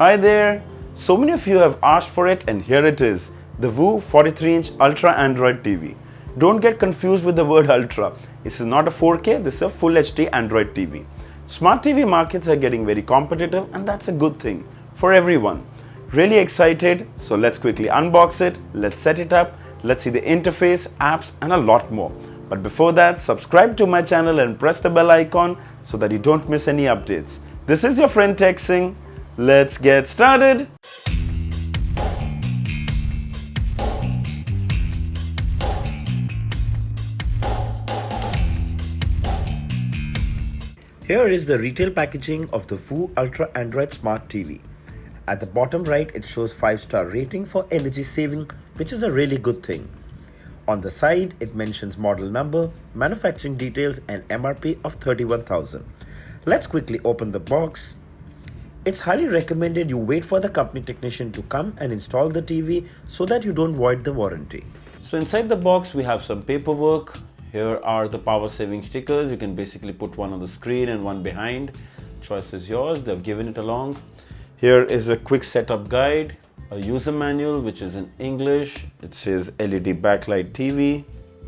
Hi there! So many of you have asked for it and here it is, the VU 43-inch Ultra Android TV. Don't get confused with the word Ultra. This is not a 4K, this is a Full HD Android TV. Smart TV markets are getting very competitive and that's a good thing for everyone. Really excited, so let's quickly unbox it, let's set it up, let's see the interface, apps and a lot more. But before that, subscribe to my channel and press the bell icon so that you don't miss any updates. This is your friend Tech Singh. Let's get started. Here is the retail packaging of the VU Ultra Android Smart TV. At the bottom right, it shows 5-star rating for energy saving, which is a really good thing. On the side, it mentions model number, manufacturing details and MRP of 31,000. Let's quickly open the box. It's highly recommended you wait for the company technician to come and install the TV so that you don't void the warranty. So inside the box, we have some paperwork. Here are the power saving stickers. You can basically put one on the screen and one behind. Choice is yours. They've given it along. Here is a quick setup guide, a user manual which is in English. It says LED backlight TV.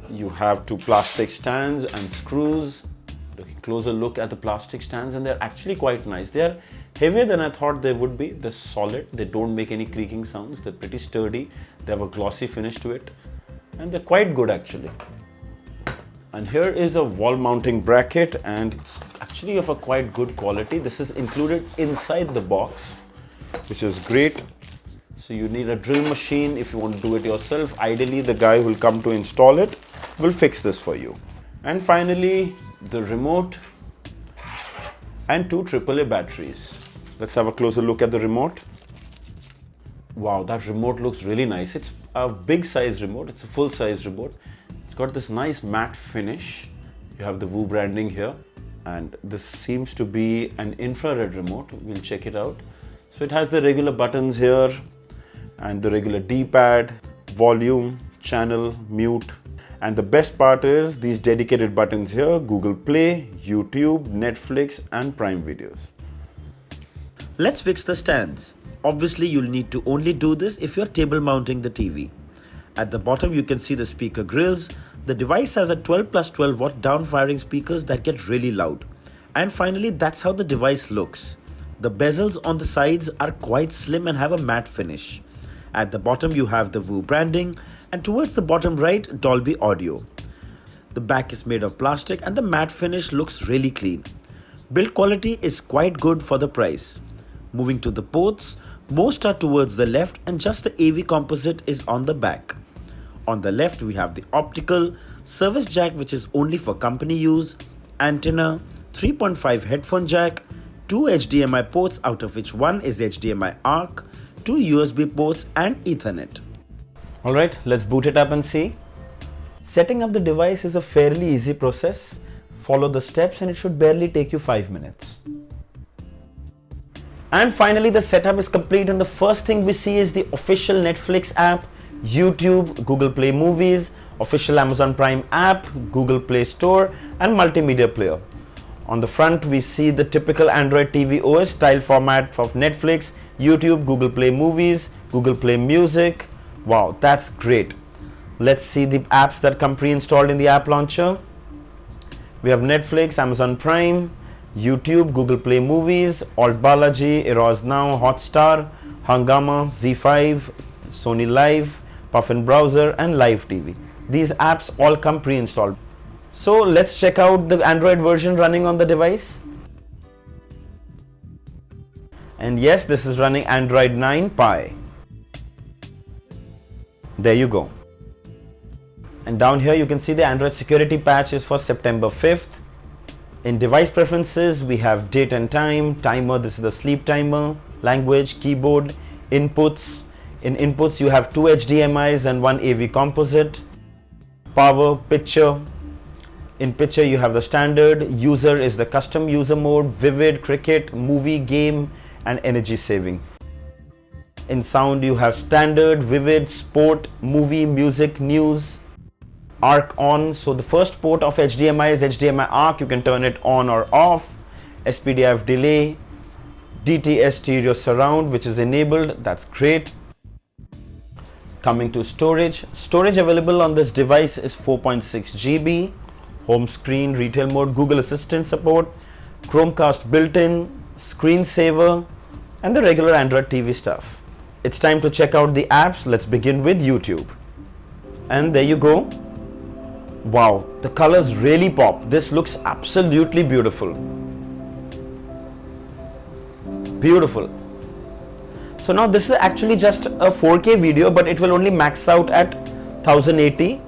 You have two plastic stands and screws. Take a closer look at the plastic stands and they're actually quite nice. They're heavier than I thought they would be. They're solid. They don't make any creaking sounds. They're pretty sturdy. They have a glossy finish to it and they're quite good actually. And here is a wall mounting bracket and it's actually of a quite good quality. This is included inside the box, which is great. So you need a drill machine if you want to do it yourself. Ideally, the guy who will come to install it will fix this for you. And finally, the remote and two AAA batteries. Let's have a closer look at the remote. Wow, that remote looks really nice. It's a big size remote. It's a full size remote. It's got this nice matte finish. You have the VU branding here. And this seems to be an infrared remote. We'll check it out. So it has the regular buttons here and the regular D-pad, volume, channel, mute. And the best part is these dedicated buttons here, Google Play, YouTube, Netflix and Prime Videos. Let's fix the stands. Obviously, you'll need to only do this if you're table mounting the TV. At the bottom, you can see the speaker grills. The device has a 12 plus 12 watt down-firing speakers that get really loud. And finally, that's how the device looks. The bezels on the sides are quite slim and have a matte finish. At the bottom, you have the VU branding and towards the bottom right, Dolby Audio. The back is made of plastic and the matte finish looks really clean. Build quality is quite good for the price. Moving to the ports, most are towards the left and just the AV composite is on the back. On the left, we have the optical, service jack which is only for company use, antenna, 3.5 headphone jack, 2 HDMI ports out of which one is HDMI ARC, 2 USB ports and Ethernet. Alright, let's boot it up and see. Setting up the device is a fairly easy process. Follow the steps and it should barely take you 5 minutes. And finally the setup is complete and the first thing we see is the official Netflix app, YouTube, Google Play Movies, official Amazon Prime app, Google Play Store and multimedia player. On the front we see the typical Android TV OS style format of Netflix, YouTube, Google Play Movies, Google Play Music. Wow, that's great. Let's see the apps that come pre-installed in the app launcher. We have Netflix, Amazon Prime, YouTube, Google Play Movies, Alt Balaji, Eros Now, Hotstar, Hungama, Z5, Sony Live, Puffin Browser and Live TV. These apps all come pre-installed. So let's check out the Android version running on the device. And yes, this is running Android 9 Pie. There you go. And down here you can see the Android security patch is for September 5th. In device preferences, we have date and time, timer, this is the sleep timer, language, keyboard, inputs. In inputs, you have 2 HDMIs and 1 AV composite, power, picture. In picture, you have the standard, user is the custom user mode, vivid, cricket, movie, game, and energy saving. In sound, you have standard, vivid, sport, movie, music, news, ARC on. So the first port of HDMI is HDMI ARC. You can turn it on or off. SPDIF delay, DTS stereo surround, which is enabled. That's great. Coming to storage available on this device is 4.6 GB. Home screen, retail mode, Google Assistant support, Chromecast built-in, screensaver, and the regular Android TV stuff. It's time to check out the apps. Let's begin with YouTube. And there you go. Wow, the colors really pop. This looks absolutely beautiful. Beautiful. So now this is actually just a 4K video, but it will only max out at 1080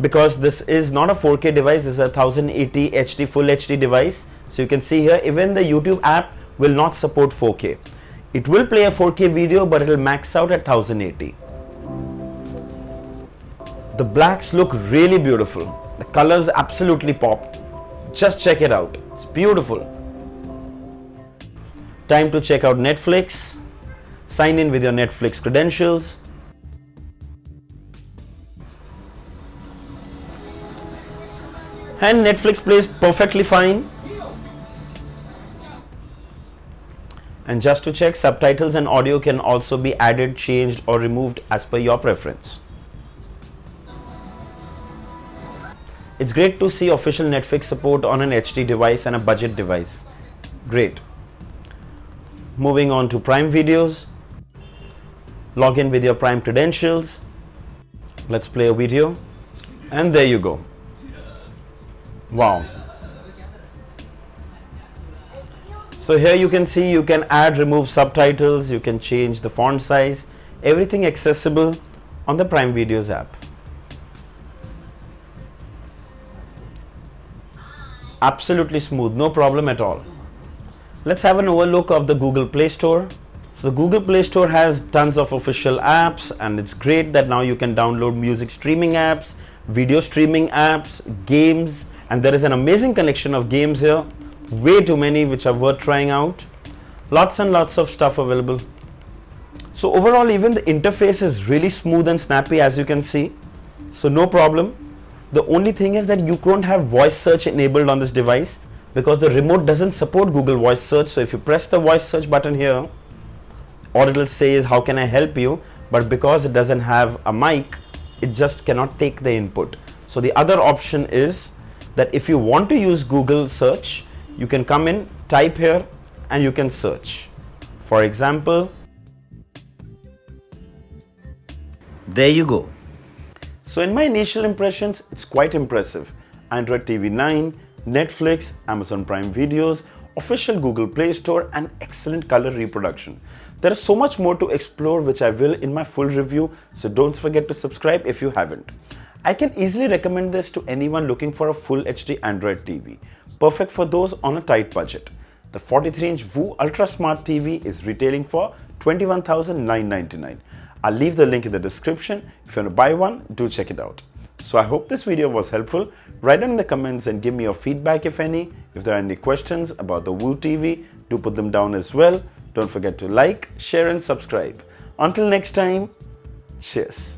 because this is not a 4K device. This is a 1080 HD full HD device. So you can see here, even the YouTube app will not support 4K. It will play a 4K video, but it will max out at 1080. The blacks look really beautiful. The colors absolutely pop. Just check it out. It's beautiful. Time to check out Netflix. Sign in with your Netflix credentials. And Netflix plays perfectly fine. And just to check, subtitles and audio can also be added, changed, or removed as per your preference. It's great to see official Netflix support on an HD device and a budget device. Great. Moving on to Prime videos. Log in with your Prime credentials. Let's play a video. And there you go. Wow. So here you can see you can add, remove subtitles, you can change the font size, everything accessible on the Prime Videos app. Absolutely smooth, no problem at all. Let's have an overlook of the Google Play Store. So the Google Play Store has tons of official apps, and it's great that now you can download music streaming apps, video streaming apps, games, and there is an amazing collection of games here. Way too many which are worth trying out. Lots and lots of stuff available. So overall, even the interface is really smooth and snappy, as you can see. So no problem. The only thing is that you don't have voice search enabled on this device because the remote doesn't support Google voice search. So if you press the voice search button here, all it will say is how can I help you, but because it doesn't have a mic, it just cannot take the input. So the other option is that if you want to use Google search, you can come in, type here, and you can search. For example, there you go. So in my initial impressions, it's quite impressive. Android TV 9, Netflix, Amazon Prime Videos, official Google Play Store, and excellent color reproduction. There is so much more to explore, which I will in my full review, so don't forget to subscribe if you haven't. I can easily recommend this to anyone looking for a full HD Android TV, perfect for those on a tight budget. The 43-inch VU Ultra Smart TV is retailing for $21,999. I'll leave the link in the description. If you want to buy one, do check it out. So I hope this video was helpful. Write down in the comments and give me your feedback if any. If there are any questions about the VU TV, do put them down as well. Don't forget to like, share and subscribe. Until next time, cheers.